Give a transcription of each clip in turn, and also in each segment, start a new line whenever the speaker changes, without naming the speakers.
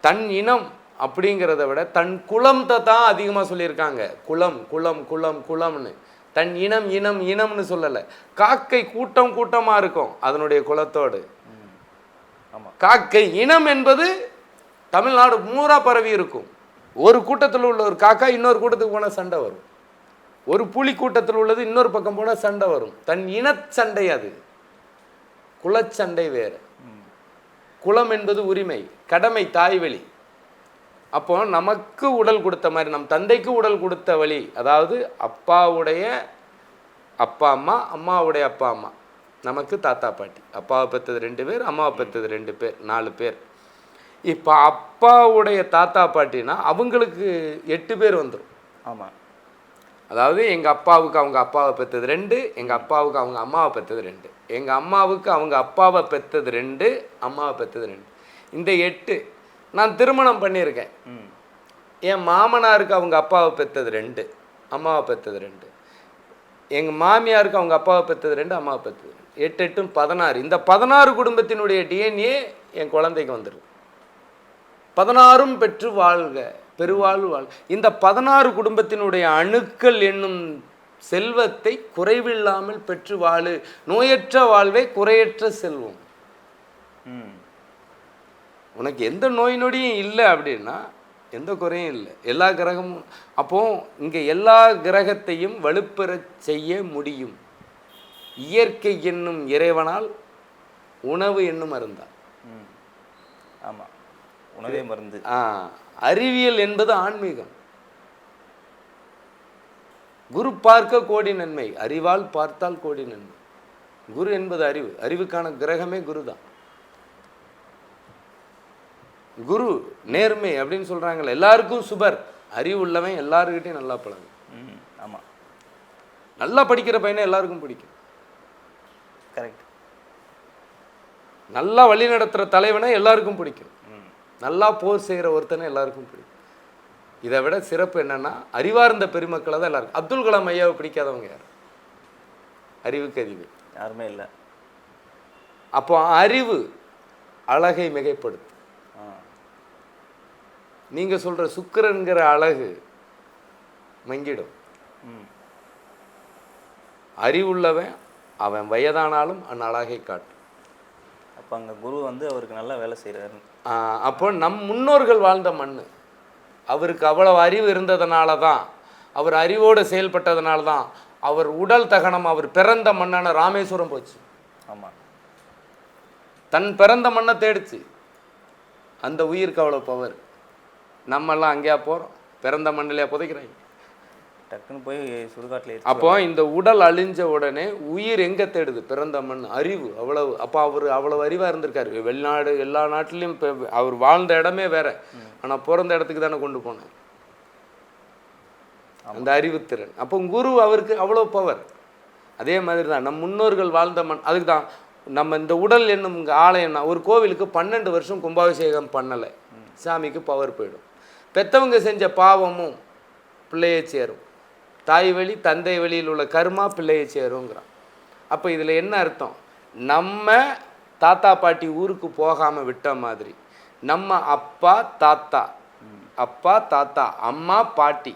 தன் இனம் அப்படிங்கிறத விட தன் குலத்தை தான் அதிகமாக சொல்லியிருக்காங்க. குலம் குலம் குலம் குலம்னு. தன் இனம் இனம் இனம்னு சொல்லலை. காக்கை கூட்டம் கூட்டமாக இருக்கும் அதனுடைய குலத்தோடு. காக்கை இனம் என்பது தமிழ்நாடு பூரா பரவி இருக்கும். ஒரு கூட்டத்தில் உள்ள ஒரு காக்கா இன்னொரு கூட்டத்துக்கு போனால் சண்டை வரும். ஒரு புலி கூட்டத்தில் உள்ளது இன்னொரு பக்கம் போனால் சண்டை வரும். தன் இனச்சண்டை அது. குலச்சண்டை வேறு. குலம் என்பது உரிமை, கடமை, தாய்வழி. அப்போ நமக்கு உடல் கொடுத்த மாதிரி நம் தந்தைக்கு உடல் கொடுத்த வழி, அதாவது அப்பாவுடைய அப்பா அம்மா, அம்மாவுடைய அப்பா அம்மா, நமக்கு தாத்தா பாட்டி. அப்பாவை பெற்றது 2 பேர், அம்மாவை பெற்றது 2 பேர், 4 பேர். இப்போ அப்பாவுடைய தாத்தா பாட்டினா அவங்களுக்கு 8 பேர் வந்துடும்.
ஆமாம்.
அதாவது எங்கள் அப்பாவுக்கு அவங்க அப்பாவை பெற்றது 2, எங்கள் அப்பாவுக்கு அவங்க அம்மாவை பெற்றது 2, எங்கள் அம்மாவுக்கு அவங்க அப்பாவை பெற்றது 2, அம்மாவை பெற்றது 2. இந்த 8 நான் திருமணம் பண்ணியிருக்கேன். என் மாமனாருக்கு அவங்க அப்பாவை பெற்றது 2, அம்மாவை பெற்றது 2. எங்கள் மாமியாருக்கு அவங்க அப்பாவை பெற்றது 2, அம்மாவை பெற்றது 2. 8 8 16. இந்த 16 குடும்பத்தினுடைய டிஎன்ஏ என் குழந்தைக்கு வந்துடும். 16ம் பெற்று வாழ்க, பெருவாழ்வு வாழ்க. இந்த 16 குடும்பத்தினுடைய அணுக்கள் என்னும் செல்வத்தை குறைவில்லாமல் பெற்று வாழு. நோயற்ற வாழ்வே குறையற்ற செல்வம். உனக்கு எந்த நோய் நொடியும் இல்லை அப்படின்னா எந்த குறையும் இல்லை. எல்லா கிரகமும் அப்போ இங்கே எல்லா கிரகத்தையும் வலுப்பெற செய்ய முடியும். இயற்கை என்னும் இறைவனால், உணவு என்னும் மருந்தால்.
ஆமாம், உணவே மருந்து.
அறிவியல் என்பது ஆன்மீகம். குரு பார்க்க கோடி நன்மை, அறிவால் பார்த்தால் கோடி நன்மை. குரு என்பது அறிவு. அறிவுக்கான கிரகமே குரு தான். குரு நேர்மை அப்படின்னு சொல்றாங்கல்ல, எல்லாருக்கும் சுபர். அறிவு உள்ளவன் எல்லாருக்கிட்டையும் நல்லா பழகும்.
ஆமாம்,
நல்லா படிக்கிற பையனை எல்லாருக்கும் பிடிக்கும்.
கரெக்ட்.
நல்லா வழி நடத்துகிற தலைவனை எல்லாருக்கும் பிடிக்கும். நல்லா போர் செய்கிற ஒருத்தனை எல்லாருக்கும் பிடிக்கும். இதை விட சிறப்பு என்னன்னா, அறிவார்ந்த பெருமக்களை தான் எல்லாருக்கும். அப்துல் கலாம் ஐயாவை பிடிக்காதவங்க யார்? அறிவுக்கு அறிவு
யாருமே இல்லை.
அப்போ அறிவு அழகை மிகைப்படுத்து. நீங்க சொல்ற சுக்கிரன்கிற அழகு மங்கிடும். அறிவுள்ளவன் அவன் வயதானாலும் அந்த அழகை காட்டும்.
அப்போ அங்கே குரு வந்து அவருக்கு நல்லா வேலை செய்கிறாரு.
அப்போ நம் முன்னோர்கள் வாழ்ந்த மண். அவருக்கு அவ்வளவு அறிவு இருந்ததுனால தான், அவர் அறிவோடு செயல்பட்டதுனால தான் அவர் உடல் தகனம், அவர் பிறந்த மண்ணான ராமேஸ்வரம் போச்சு.
ஆமாம்,
தன் பிறந்த மண்ணை தேடிச்சு. அந்த உயிருக்கு அவ்வளோ பவர். நம்மெல்லாம் அங்கேயா போகிறோம்? பிறந்த மண்ணிலே புதைக்கிறாங்க.
டக்குன்னு போய் சுடுகாட்டில்.
அப்போ இந்த உடல் அழிஞ்ச உடனே உயிர் எங்கே தேடுது? பிறந்த மண். அறிவு அவ்வளவு. அப்போ அவர் அவ்வளவு அறிவாக இருந்திருக்காரு. வெளிநாடு எல்லா நாட்டிலையும் இப்போ அவர் வாழ்ந்த இடமே வேற, ஆனால் பிறந்த இடத்துக்கு தானே கொண்டு போனேன் அந்த அறிவுத்திறன். அப்போ குரு அவருக்கு அவ்வளோ பவர். அதே மாதிரி தான் நம் முன்னோர்கள் வாழ்ந்த மண். அதுக்கு தான் நம்ம இந்த உடல் என்னும் இங்கே ஆலயம்னா, ஒரு கோவிலுக்கு 12 வருஷம் கும்பாபிஷேகம் பண்ணலை, சாமிக்கு பவர் போயிடும். பெற்றவங்க செஞ்ச பாவமும் பிள்ளையை சேரும். தாய் வழி தந்தை வழியில் உள்ள கர்மா பிள்ளையை சேருங்கிறான். அப்போ இதில் என்ன அர்த்தம்? நம்ம தாத்தா பாட்டி ஊருக்கு போகாமல் விட்ட மாதிரி, நம்ம அப்பா தாத்தா, அப்பா தாத்தா, அம்மா பாட்டி,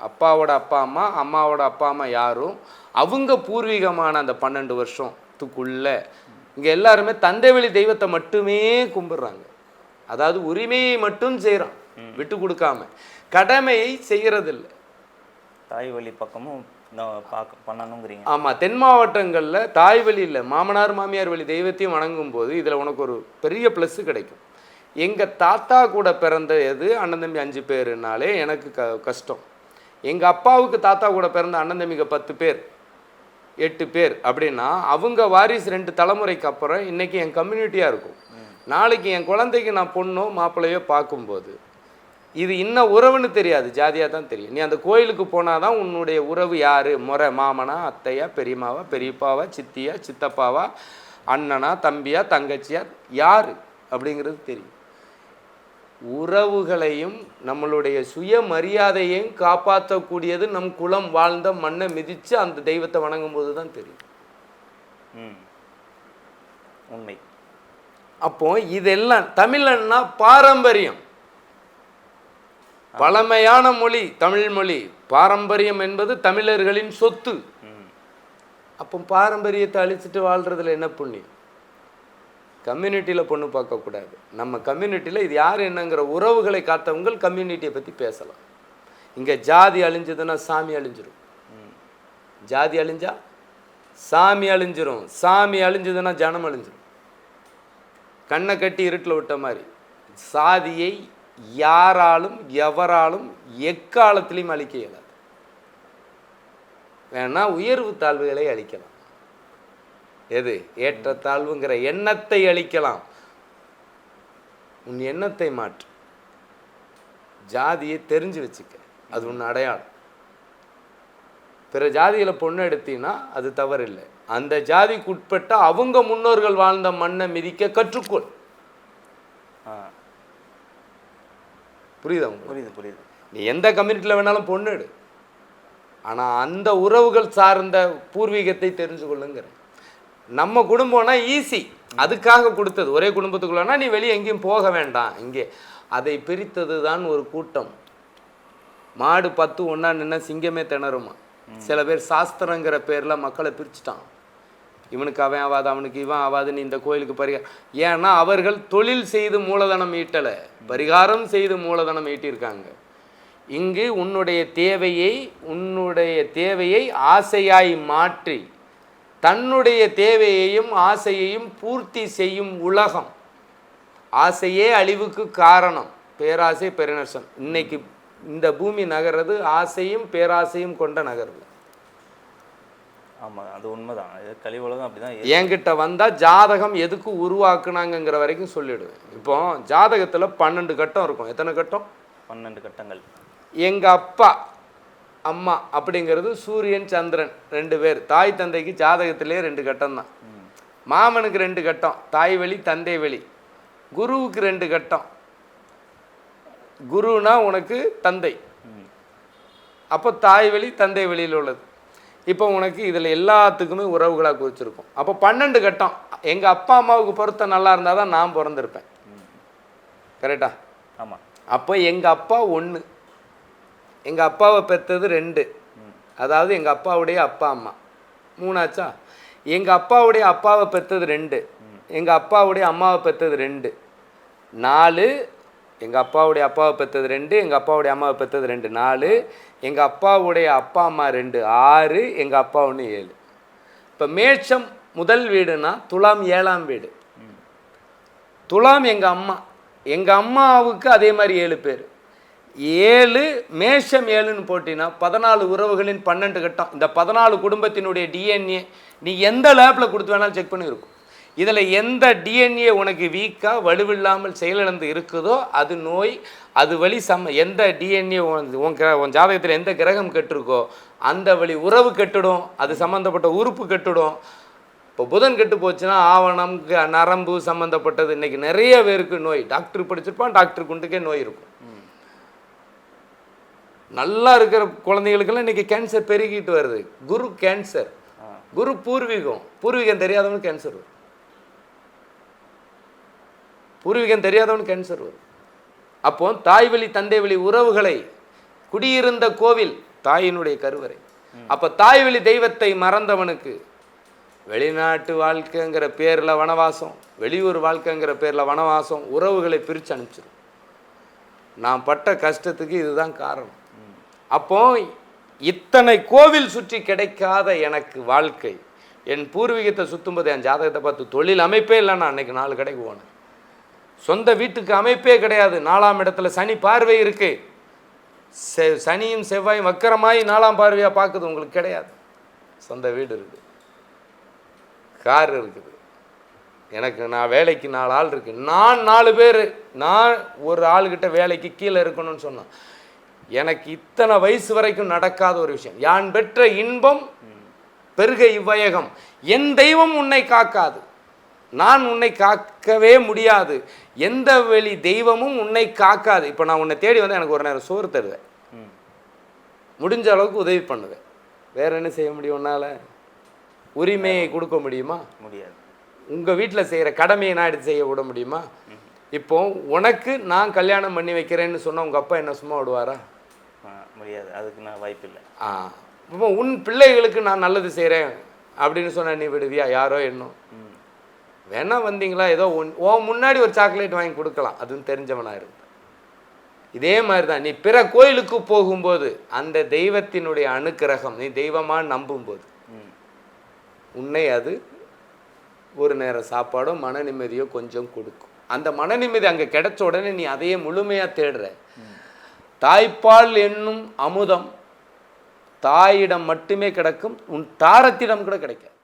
அப்பாவோட அப்பா அம்மா, அம்மாவோட அப்பா அம்மா யாரும் அவங்க பூர்வீகமான அந்த 12 வருஷத்துக்குள்ள இங்கே எல்லாருமே தந்தை வழி தெய்வத்தை மட்டுமே கும்பிட்றாங்க. அதாவது உரிமையை மட்டும் செய்கிறான், விட்டு கொடுக்காம. கடமையை செய்கிறதில்லை.
தாய் வழி பக்கமும் பண்ணணுங்கிறீங்க.
ஆமாம், தென் மாவட்டங்களில் தாய் வழி இல்லை, மாமனார் மாமியார் வழி தெய்வத்தையும் வணங்கும் போது இதில் உனக்கு ஒரு பெரிய ப்ளஸ்ஸு கிடைக்கும். எங்கள் தாத்தா கூட பிறந்த அண்ணன் தம்பி 5 பேருனாலே எனக்கு கஷ்டம். எங்கள் அப்பாவுக்கு தாத்தா கூட பிறந்த அண்ணன் தம்பிங்க 10 பேர் 8 பேர் அப்படின்னா அவங்க வாரிசு 2 தலைமுறைக்கு அப்புறம் இன்றைக்கி என் கம்யூனிட்டியாக இருக்கும். நாளைக்கு என் குழந்தைக்கு நான் பொண்ணோ மாப்பிள்ளையோ பார்க்கும்போது இது இன்னும் உறவுன்னு தெரியாது, ஜாதியாக தான் தெரியும். நீ அந்த கோயிலுக்கு போனால் தான் உன்னுடைய உறவு யார், முறை மாமனா, அத்தையா, பெரியம்மாவா, பெரியப்பாவா, சித்தியா, சித்தப்பாவா, அண்ணனா, தம்பியா, தங்கச்சியா, யார் அப்படிங்கிறது தெரியும். உறவுகளையும் நம்மளுடைய சுயமரியாதையையும் காப்பாற்றக்கூடியது நம் குலம் வாழ்ந்த மண்ணை மிதித்து அந்த தெய்வத்தை வணங்கும் போது தான் தெரியும்.
உண்மை.
அப்போ இதெல்லாம் தமிழன்னா பாரம்பரியம். பழமையான மொழி தமிழ் மொழி. பாரம்பரியம் என்பது தமிழர்களின் சொத்து. அப்போ பாரம்பரியத்தை அழிச்சிட்டு வாழ்கிறதுல என்ன புண்ணியம்? கம்யூனிட்டியில் பொண்ணு பார்க்கக்கூடாது. நம்ம கம்யூனிட்டியில் இது யார் என்னங்கிற உறவுகளை காத்தவங்க கம்யூனிட்டியை பற்றி பேசலாம். இங்கே ஜாதி அழிஞ்சதுன்னா சாமி அழிஞ்சிரும். ஜாதி அழிஞ்சா சாமி அழிஞ்சிரும். சாமி அழிஞ்சதுன்னா ஜனம் அழிஞ்சிரும். கண்ணை கட்டி இருட்டில் விட்ட மாதிரி சாதியை யாராலும் எவராலும் எக்காலத்திலையும் அழிக்க இயலாது. வேணா உயர்வு தாழ்வுகளை அழிக்கலாம். எது ஏற்றத்தாழ்வுங்கிற எண்ணத்தை அழிக்கலாம். உன் எண்ணத்தை மாற்று. ஜாதியை தெரிஞ்சு வச்சுக்க, அது உன் அடையாளம். பிற ஜாதியில் பொண்ணு எடுத்தீங்கன்னா அது தவறில்லை. அந்த ஜாதிக்கு உட்பட்ட அவங்க முன்னோர்கள் வாழ்ந்த மண்ணை மிதிக்க கற்றுக்கொள். புரியுதா?
புரியுது.
நீ எந்த கம்யூனிட்டியில் வேணாலும் பொண்ணு எடு, ஆனால் அந்த உறவுகள் சார்ந்த பூர்வீகத்தை தெரிஞ்சு கொள்ளுங்கிற. நம்ம குடும்பம்னா ஈஸி, அதுக்காக கொடுத்தது. ஒரே குடும்பத்துக்குள்ளனா நீ வெளியே எங்கேயும் போக வேண்டாம். இங்கே அதை பிரித்தது தான் ஒரு கூட்டம். மாடு 10 ஒன்றா நின்னா சிங்கமே திணறுமா. சில பேர் சாஸ்திரங்கிற பேரில் மக்களை பிரிச்சுட்டான். இவனுக்கு அவன் ஆகாது, அவனுக்கு இவன் ஆகாதுன்னு இந்த கோயிலுக்கு பரிகாரம். ஏன்னா அவர்கள் தொழில் செய்து மூலதனம் ஈட்டலை, பரிகாரம் செய்து மூலதனம் ஈட்டியிருக்காங்க. இங்கு உன்னுடைய தேவையை ஆசையாய் மாற்றி தன்னுடைய தேவையையும் ஆசையையும் பூர்த்தி செய்யும் உலகம். ஆசையே அழிவுக்கு காரணம். பேராசை பெருநஷ்டம். இன்னைக்கு இந்த பூமி நகர்றது ஆசையும் பேராசையும் கொண்ட நகர்வு.
ஆமாம், அது உண்மைதான். கலி உலகம் அப்படிதான்.
என்கிட்ட வந்தால் ஜாதகம் எதுக்கு உருவாக்குனாங்கிற வரைக்கும் சொல்லிவிடுவேன். இப்போ ஜாதகத்தில் 12 கட்டம் இருக்கும். எத்தனை கட்டம்?
12 கட்டங்கள்.
எங்கள் அப்பா அம்மா அப்படிங்கிறது சூரியன் சந்திரன் 2 பேர். தாய் தந்தைக்கு ஜாதகத்திலே 2 கட்டம் தான். மாமனுக்கு 2 கட்டம், தாய் வழி தந்தை வழி. குருவுக்கு 2 கட்டம். குருனா உனக்கு தந்தை, அப்போ தாய் வழி தந்தை வழியில் உள்ளது. இப்போ உனக்கு இதில் எல்லாத்துக்குமே உறவுகளாக குறிச்சிருக்கும். அப்போ 12 கட்டம். எங்கள் அப்பா அம்மாவுக்கு பொருத்தம் நல்லா இருந்தால் தான் நான் பிறந்திருப்பேன். கரெக்டா?
ஆமாம்.
அப்போ எங்கள் அப்பா 1, எங்கள் அப்பாவை பெற்றது 2, அதாவது எங்கள் அப்பாவுடைய அப்பா அம்மா 3 ஆச்சா. எங்கள் அப்பாவுடைய அப்பாவை பெற்றது 2, எங்கள் அப்பாவுடைய அம்மாவை பெற்றது 2, 4. எங்கள் அப்பாவுடைய அப்பாவை பெற்றது 2, எங்கள் அப்பாவுடைய அம்மாவை பெற்றது 2, 4. எங்கள் அப்பாவுடைய அப்பா அம்மா 2, 6. எங்கள் அப்பா 1, 7. இப்போ மேஷம் முதல் வீடுனா துலாம் 7ஆம் வீடு. துலாம் எங்கள் அம்மா. எங்கள் அம்மாவுக்கு அதே மாதிரி 7 பேர். 7 மேஷம் 7ன்னு போட்டினா 14 உறவுகளின் 12 கட்டம். இந்த 14 குடும்பத்தினுடைய டிஎன்ஏ நீ எந்த லேப்பில் கொடுத்து வேணாலும் செக் பண்ணி இருக்கும். இதில் எந்த டிஎன்ஏ உனக்கு வீக்காக வலுவில்லாமல் செயலிழந்து இருக்குதோ அது நோய். அது வழி எந்த டிஎன்ஏ உன் ஜாதகத்தில் எந்த கிரகம் கெட்டிருக்கோ அந்த வழி உறவு கெட்டுடும், அது சம்மந்தப்பட்ட உறுப்பு கெட்டுடும். இப்போ புதன் கெட்டு போச்சுன்னா ஆவணம் நரம்பு சம்மந்தப்பட்டது இன்றைக்கி நிறைய பேருக்கு நோய். டாக்டர் படிச்சிருப்பான், டாக்டர் குண்டுக்கே நோய் இருக்கும். நல்லா இருக்கிற குழந்தைகளுக்கெல்லாம் இன்றைக்கி கேன்சர் பெருகிட்டு வருது. குரு கேன்சர். குரு பூர்வீகம். பூர்வீகம் தெரியாதவனுக்கு கேன்சர் வரும். பூர்வீகம் தெரியாதவனுக்கு கேன்சர் வரும். அப்போ தாய் வழி தந்தை வழி உறவுகளை குடியிருந்த கோவில் தாயினுடைய கருவறை. அப்போ தாய் வழி தெய்வத்தை மறந்தவனுக்கு வெளிநாட்டு வாழ்க்கைங்கிற பேரில் வனவாசம், வெளியூர் வாழ்க்கைங்கிற பேரில் வனவாசம், உறவுகளை பிரித்து அனுப்பிச்சிடும். நான் பட்ட கஷ்டத்துக்கு இதுதான் காரணம். அப்போ இத்தனை கோவில் சுற்றி கிடைக்காத எனக்கு வாழ்க்கை, என் பூர்வீகத்தை சுற்றும்போது என் ஜாதகத்தை பார்த்து தொழில் அமைப்பே இல்லை. நான் அன்றைக்கி 4 கடைக்கு போனேன். சொந்த வீட்டுக்கு அமைப்பே கிடையாது. 4ஆம் இடத்துல சனி பார்வை இருக்கு. சனியும் செவ்வாயும் வக்கரமாய் 4ஆம் பார்வையாக பார்க்குது. உங்களுக்கு கிடையாது. சொந்த வீடு இருக்குது, கார் இருக்குது. எனக்கு நான் வேலைக்கு 4 ஆள் இருக்கு. நான் 4 பேர். நான் ஒரு ஆளுகிட்ட வேலைக்கு கீழே இருக்கணும்னு சொன்னேன். எனக்கு இத்தனை வயசு வரைக்கும் நடக்காத ஒரு விஷயம். யான் பெற்ற இன்பம் பெருக இவ்வையகம். என் தெய்வம் உன்னை காக்காது, நான் உன்னை காக்கவே முடியாது, எந்த வெளி தெய்வமும் உன்னை காக்காது. இப்போ நான் உன்னை தேடி வந்து எனக்கு ஒரு நேரம் சோறு தருவேன், முடிஞ்ச அளவுக்கு உதவி பண்ணுவேன். வேற என்ன செய்ய முடியும்? உன்னால் உரிமையை கொடுக்க முடியுமா?
முடியாது.
உங்கள் வீட்டில் செய்கிற கடமையை நான் எடுத்து செய்ய விட முடியுமா? இப்போ உனக்கு நான் கல்யாணம் பண்ணி வைக்கிறேன்னு சொன்னால் உங்கள் அப்பா என்ன சும்மா விடுவாரா?
முடியாது, அதுக்கு நான் வாய்ப்பு இல்லை.
இப்போ உன் பிள்ளைகளுக்கு நான் நல்லது செய்கிறேன் அப்படின்னு சொன்ன நீ விடுவியா? யாரோ என்னும் வேணா வந்தீங்களா ஏதோ உன் முன்னாடி ஒரு சாக்லேட் வாங்கி கொடுக்கலாம், அதுவும் தெரிஞ்சவனாக இருக்கு. இதே மாதிரி தான் நீ பிற கோயிலுக்கு போகும்போது அந்த தெய்வத்தினுடைய அனுக்கிரகம் நீ தெய்வமாக நம்பும்போது உன்னை அது ஒரு நேரம் சாப்பாடோ மன நிம்மதியோ கொஞ்சம் கொடுக்கும். அந்த மன நிம்மதி அங்கே கிடைச்ச உடனே நீ அதையே முழுமையாக தேடுற. தாய்ப்பால் என்னும் அமுதம் தாயிடம் மட்டுமே கிடைக்கும், உன் தாரத்திடம் கூட கிடைக்காது.